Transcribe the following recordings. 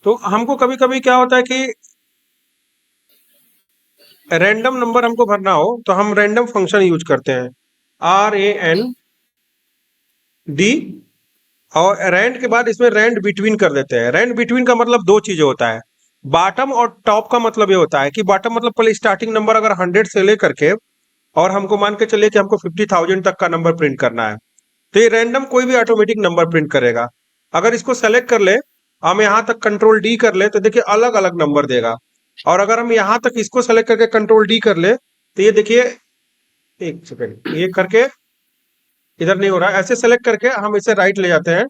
तो हमको कभी कभी क्या होता है कि रैंडम नंबर हमको भरना हो तो हम रैंडम फंक्शन यूज करते हैं, RAND, और रैंड के बाद इसमें रैंड बिटवीन कर देते हैं। रैंड बिटवीन का मतलब दो चीजें होता है, बॉटम और टॉप का मतलब ये होता है कि बॉटम मतलब पहले स्टार्टिंग नंबर अगर 100 से लेकर के और हमको मान के चलिए कि हमको 50,000 तक का नंबर प्रिंट करना है, तो ये रैंडम कोई भी ऑटोमेटिक नंबर प्रिंट करेगा। अगर इसको सेलेक्ट कर ले, हम यहाँ तक कंट्रोल डी कर ले, तो देखिए अलग अलग नंबर देगा। और अगर हम यहाँ तक इसको सेलेक्ट करके कंट्रोल डी कर ले, तो ये देखिए, एक सेकेंड, ये करके इधर नहीं हो रहा है, ऐसे सेलेक्ट करके हम इसे राइट ले जाते हैं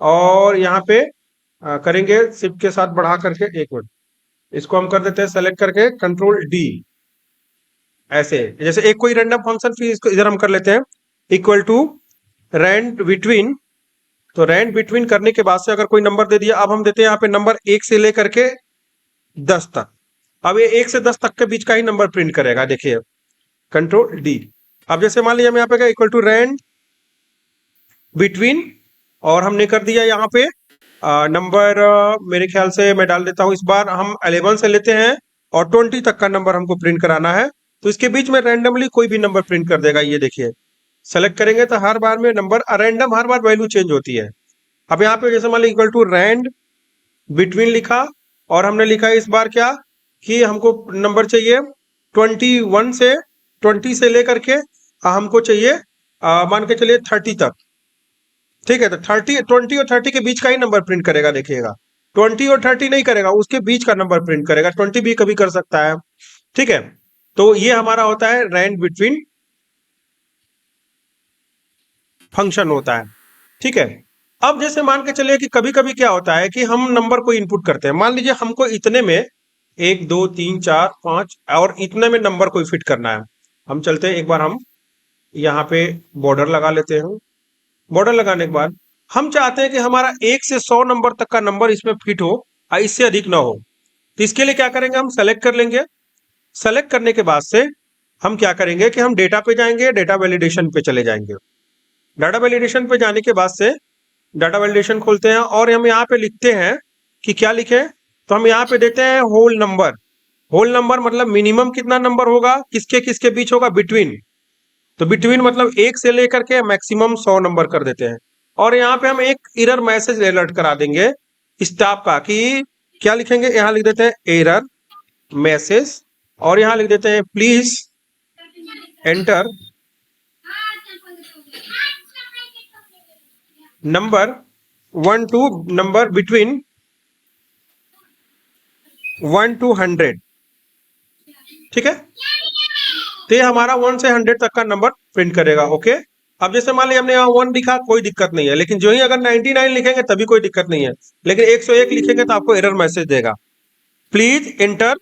और यहाँ पे करेंगे शिफ्ट के साथ बढ़ा करके, एक मिनट, इसको हम कर देते हैं सेलेक्ट करके कंट्रोल डी, ऐसे जैसे एक कोई रैंडम फंक्शन, फिर इसको इधर हम कर लेते हैं इक्वल टू रैंड बिटवीन। तो रैंड बिटवीन करने के बाद से अगर कोई नंबर दे दिया, अब हम देते हैं यहाँ पे नंबर 1 से लेकर के 10 तक। अब ये 1 से 10 तक के बीच का ही नंबर प्रिंट करेगा, देखिए कंट्रोल डी। अब जैसे मान लीजिए हम यहाँ पे इक्वल टू रैंड बिटवीन, और हमने कर दिया यहाँ पे नंबर, मेरे ख्याल से मैं डाल देता हूँ, इस बार हम 11 से लेते हैं और 20 तक का नंबर हमको प्रिंट कराना है। तो इसके बीच में रैंडमली कोई भी नंबर प्रिंट कर देगा, ये देखिए सेलेक्ट करेंगे तो हर बार में नंबर रैंडम, हर बार वैल्यू चेंज होती है। अब यहाँ पे जैसे मान लीजिए इक्वल टू रैंड बिटवीन लिखा, और हमने लिखा इस बार क्या कि हमको नंबर चाहिए 21 से 20 से लेकर के हमको चाहिए मान के चलिए 30 तक। ठीक है, तो 20 और 30 के बीच का ही नंबर प्रिंट करेगा, देखिएगा 20 और 30 नहीं करेगा, उसके बीच का नंबर प्रिंट करेगा, 20 भी कभी कर सकता है। ठीक है, तो ये हमारा होता है रैंड बिटवीन फंक्शन होता है। ठीक है, अब जैसे मान के चलिए कि कभी कभी क्या होता है कि हम नंबर को इनपुट करते हैं, मान लीजिए हमको इतने में 1 2 3 4 5 और इतने में नंबर को फिट करना है। हम चलते हैं, एक बार हम यहाँ पे बॉर्डर लगा लेते हैं। बॉर्डर लगाने के बाद हम चाहते हैं कि हमारा 1 से 100 नंबर तक का नंबर इसमें फिट हो और इससे अधिक ना हो। तो इसके लिए क्या करेंगे, हम सेलेक्ट कर लेंगे। सेलेक्ट करने के बाद से हम क्या करेंगे कि हम डेटा पे जाएंगे, डेटा वैलिडेशन पे चले जाएंगे। डाटा वैलिडेशन पे जाने के बाद से डाटा वैलिडेशन खोलते हैं और हम यहाँ पे लिखते हैं कि क्या लिखे, तो हम यहाँ पे देते हैं होल नंबर। होल नंबर मतलब मिनिमम कितना नंबर होगा, किसके किसके बीच होगा, बिटवीन। तो बिटवीन मतलब 1 से लेकर के मैक्सिमम 100 नंबर कर देते हैं। और यहाँ पे हम एक एरर मैसेज अलर्ट करा देंगे स्टाफ का, कि क्या लिखेंगे, यहाँ लिख देते हैं एरर मैसेज, और यहाँ लिख देते हैं please enter number 1 to number between 1 to 100। ठीक है, तो ये हमारा 1 से 100 तक का नंबर प्रिंट करेगा। ओके, अब जैसे मान लीजिए हमने यहाँ 1 लिखा, कोई दिक्कत नहीं है, लेकिन जो ही अगर 99 लिखेंगे तभी कोई दिक्कत नहीं है, लेकिन 101 लिखेंगे तो आपको एरर मैसेज देगा, please enter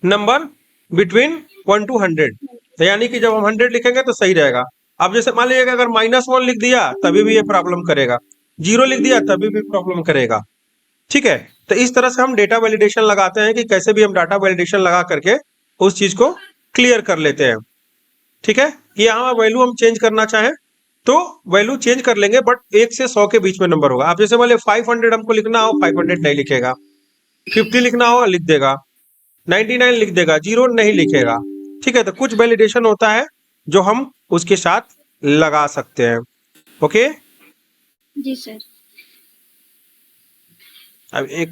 number between 1 to 100। तो यानी कि जब हम 100 लिखेंगे तो सही रहेगा। अब जैसे मान लीजिए अगर -1 लिख दिया तभी भी ये प्रॉब्लम करेगा, 0 लिख दिया तभी भी प्रॉब्लम करेगा। ठीक है, तो इस तरह से हम डेटा वैलिडेशन लगाते हैं कि कैसे भी हम डाटा वैलिडेशन लगा करके उस चीज को क्लियर कर लेते हैं। ठीक है, ये यहाँ वैल्यू हम चेंज करना चाहें तो वैल्यू चेंज कर लेंगे, बट 1 से 100 के बीच में नंबर होगा। आप जैसे मान लीजिए 500 हमको लिखना हो, 500 नहीं लिखेगा, 50 लिखना हो लिख देगा, 99 लिख देगा, 0 नहीं लिखेगा। ठीक है, तो कुछ वैलिडेशन होता है जो हम उसके साथ लगा सकते हैं। ओके जी सर। अब एक